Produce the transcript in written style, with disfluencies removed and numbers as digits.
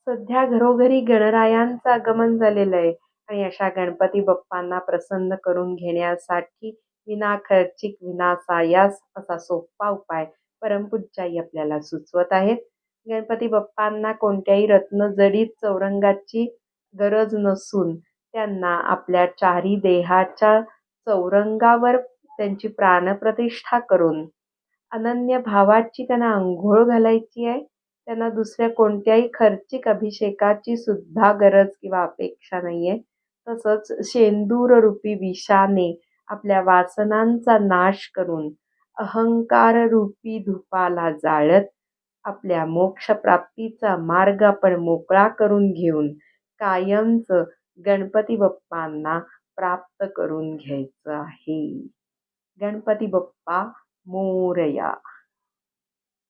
सध्या घरोघरी गणरायांचं आगमन झालेलं आहे आणि अशा गणपती बाप्पांना प्रसन्न करून घेण्यासाठी विनाखर्चिक विनासायास असा सोपा उपाय परमपूज्य आई आपल्याला सुचवत आहेत. गणपती बाप्पांना कोणत्याही रत्नजडीत चौरंगाची गरज नसून त्यांना आपल्या चारी देहाच्या चौरंगावर त्यांची प्राणप्रतिष्ठा करून अनन्य भावाची त्यांना अंघोळ घालायची आहे. त्यांना दुसऱ्या कोणत्याही खर्चिक अभिषेकाची सुद्धा गरज किंवा अपेक्षा नाही आहे. तसंच शेंदूररूपी विषाने आपल्या वासनांचा नाश करून अहंकाररूपी धुपाला जाळत आपल्या मोक्षप्राप्तीचा मार्ग आपण मोकळा करून घेऊन कायमचं गणपती बाप्पांना प्राप्त करून घ्यायचं आहे. गणपती बाप्पा मोरया.